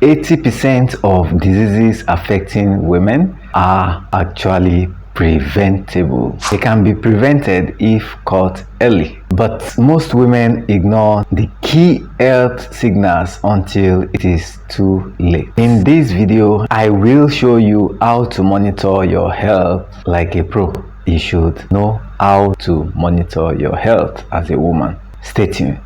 80% of diseases affecting women are actually preventable. They can be prevented if caught early. But most women ignore the key health signals until it is too late. In this video, I will show you how to monitor your health like a pro. You should know how to monitor your health as a woman. Stay tuned.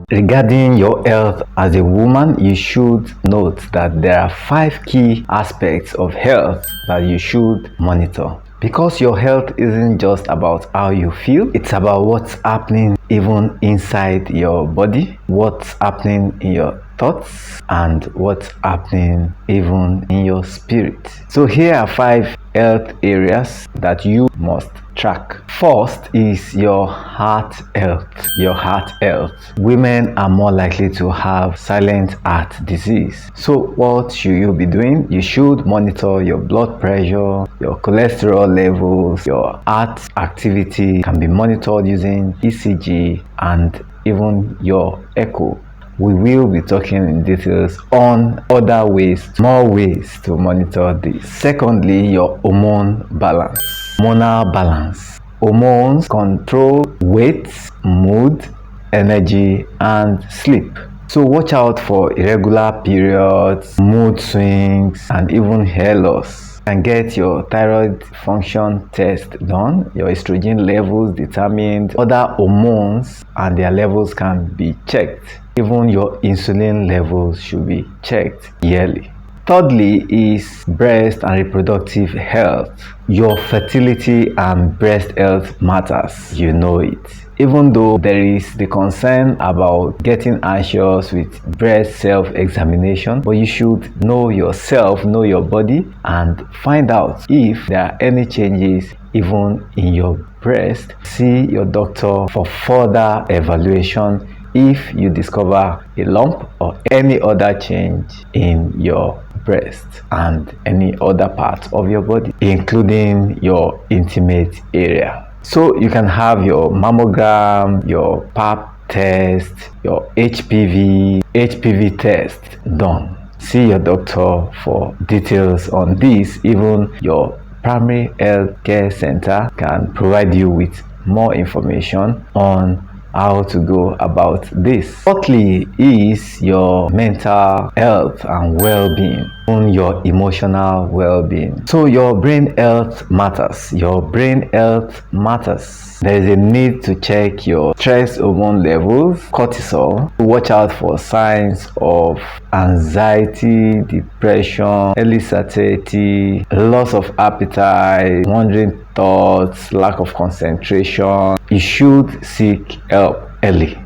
Regarding your health as a woman, you should note that there are 5 key aspects of health that you should monitor. Because your health isn't just about how you feel, it's about what's happening even inside your body, what's happening in your thoughts, and what's happening even in your spirit. So here are 5 health areas that you must track. First is your heart health. Your heart health. Women are more likely to have silent heart disease. So what should you be doing? You should monitor your blood pressure, your cholesterol levels, your heart activity can be monitored using ECG and even your echo. We will be talking in details on other ways, more ways to monitor this. Secondly, your hormone balance. Hormonal balance. Hormones control weight, mood, energy, and sleep. So watch out for irregular periods, mood swings, and even hair loss. You can get your thyroid function test done, your estrogen levels determined, other hormones and their levels can be checked. Even your insulin levels should be checked yearly. Thirdly is breast and reproductive health. Your fertility and breast health matters, you know it. Even though there is the concern about getting anxious with breast self-examination, but you should know yourself, know your body, and find out if there are any changes even in your breast. See your doctor for further evaluation if you discover a lump or any other change in your breast and any other part of your body, including your intimate area. So you can have your mammogram, your pap test, your HPV test done. See your doctor for details on this. Even your primary health care center can provide you with more information on how to go about this. Fourthly is your mental health and well-being, and your emotional well-being. So your brain health matters. Your brain health matters. There is a need to check your stress hormone levels, cortisol. Watch out for signs of anxiety, depression, early satiety, loss of appetite, wandering thoughts, lack of concentration. You should seek help early.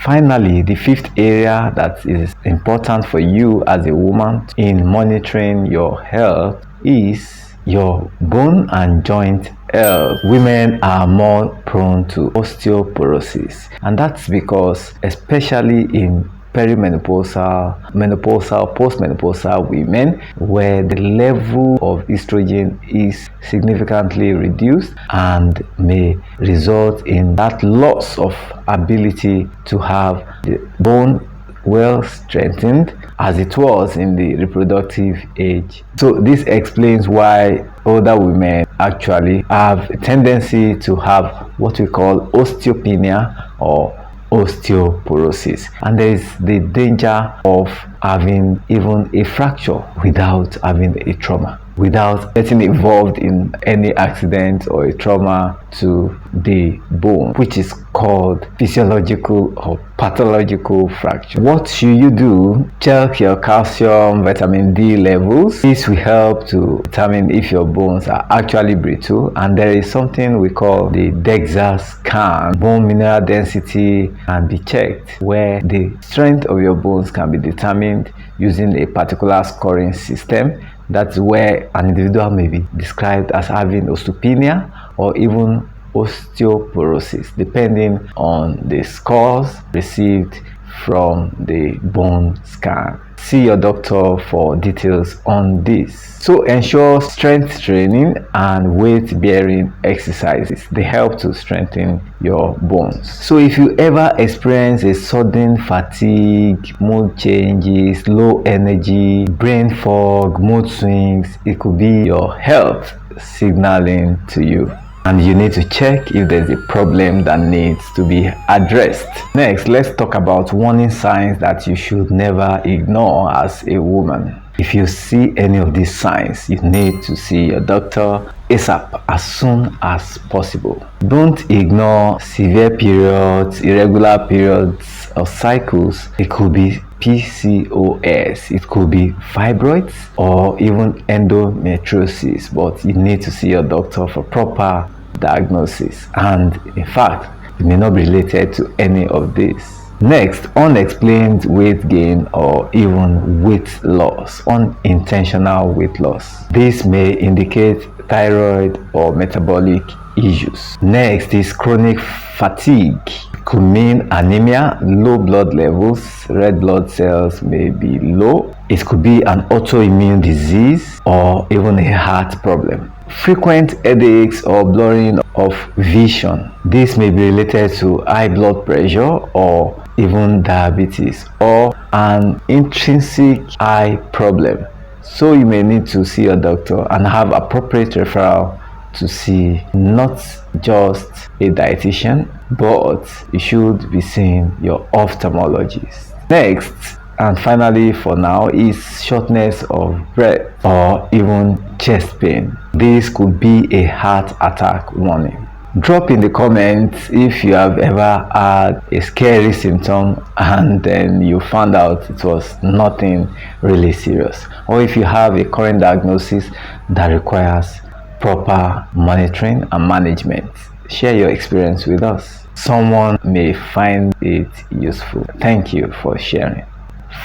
Finally, the 5th area that is important for you as a woman in monitoring your health is your bone and joint health. Women are more prone to osteoporosis, and that's because, especially in perimenopausal, menopausal, postmenopausal women, where the level of estrogen is significantly reduced and may result in that loss of ability to have the bone well strengthened as it was in the reproductive age. So this explains why older women actually have a tendency to have what we call osteopenia or osteoporosis, and there is the danger of having even a fracture without having a trauma, without getting involved in any accident or a trauma to the bone, which is called physiological or pathological fracture. What should you do? Check your calcium, vitamin D levels. This will help to determine if your bones are actually brittle, and there is something we call the DEXA scan. Bone mineral density can be checked, where the strength of your bones can be determined using a particular scoring system. That's where an individual may be described as having osteopenia or even osteoporosis, depending on the scores received from the bone scan. See your doctor for details on this. So ensure strength training and weight bearing exercises. They help to strengthen your bones. So if you ever experience a sudden fatigue, mood changes, low energy, brain fog, mood swings, it could be your health signaling to you, and you need to check if there's a problem that needs to be addressed. Next, let's talk about warning signs that you should never ignore as a woman. If you see any of these signs, you need to see your doctor ASAP, as soon as possible. Don't ignore severe periods, irregular periods or cycles. It could be PCOS, it could be fibroids or even endometriosis, but you need to see your doctor for proper diagnosis, and in fact it may not be related to any of this. Next, unexplained weight gain or even weight loss, unintentional weight loss. This may indicate thyroid or metabolic issues. Next is chronic fatigue. It could mean anemia, low blood levels, red blood cells may be low. It could be an autoimmune disease or even a heart problem. Frequent headaches or blurring of vision. This may be related to high blood pressure or even diabetes or an intrinsic eye problem. So you may need to see a doctor and have appropriate referral to see not just a dietitian, but you should be seeing your ophthalmologist. Next, and finally for now, is shortness of breath or even chest pain. This could be a heart attack warning. Drop in the comments if you have ever had a scary symptom and then you found out it was nothing really serious, or if you have a current diagnosis that requires proper monitoring and management. Share your experience with us. Someone may find it useful. Thank you for sharing.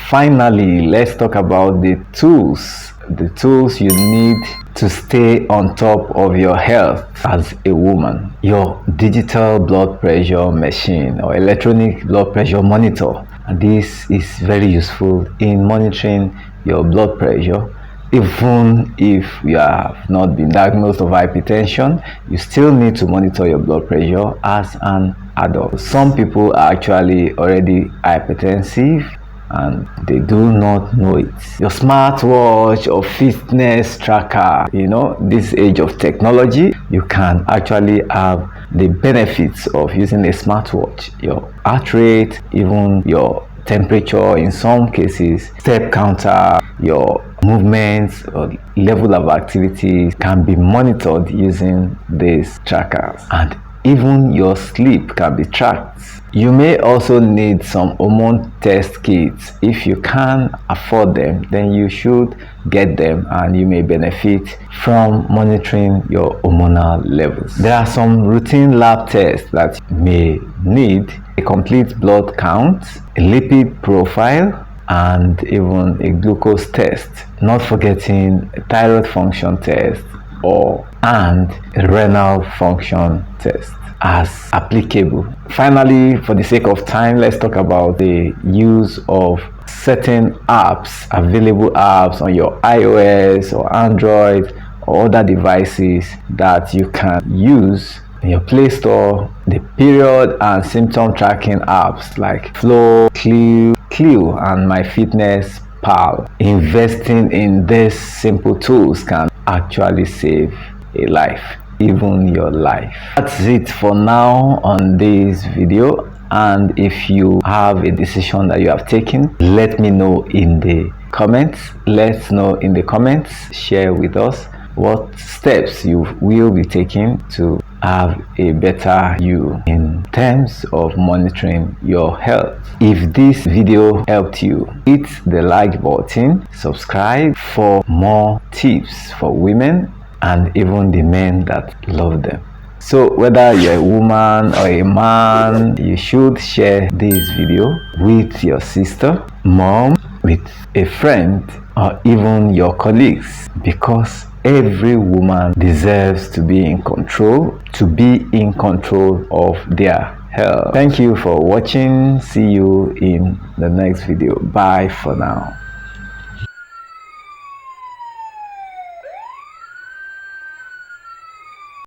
Finally, let's talk about the tools you need to stay on top of your health as a woman. Your digital blood pressure machine or electronic blood pressure monitor. And this is very useful in monitoring your blood pressure. Even if you have not been diagnosed of hypertension, you still need to monitor your blood pressure as an adult. Some people are actually already hypertensive and they do not know it. Your smartwatch or fitness tracker, this age of technology, you can actually have the benefits of using a smartwatch. Your heart rate, even your temperature, in some cases step counter, your movements or level of activity can be monitored using these trackers, and even your sleep can be tracked. You may also need some hormone test kits. If you can afford them, then you should get them and you may benefit from monitoring your hormonal levels. There are some routine lab tests that you may need: a complete blood count, a lipid profile, and even a glucose test. Not forgetting a thyroid function test and a renal function test as applicable. Finally, for the sake of time, let's talk about the use of certain apps, available apps on your iOS or Android or other devices that you can use in your Play Store. The period and symptom tracking apps like Flow, Clio, and MyFitnessPal. Investing in these simple tools can actually save a life, even your life. That's it for now on this video, and if you have a decision that you have taken, let me know in the comments. Let's know in the comments. Share with us what steps you will be taking to have a better you in terms of monitoring your health. If this video helped you, hit the like button, subscribe for more tips for women and even the men that love them. So whether you're a woman or a man, you should share this video with your sister, mom, with a friend, or even your colleagues, because every woman deserves to be in control of their health. Thank you for watching. See you in the next video. Bye for now.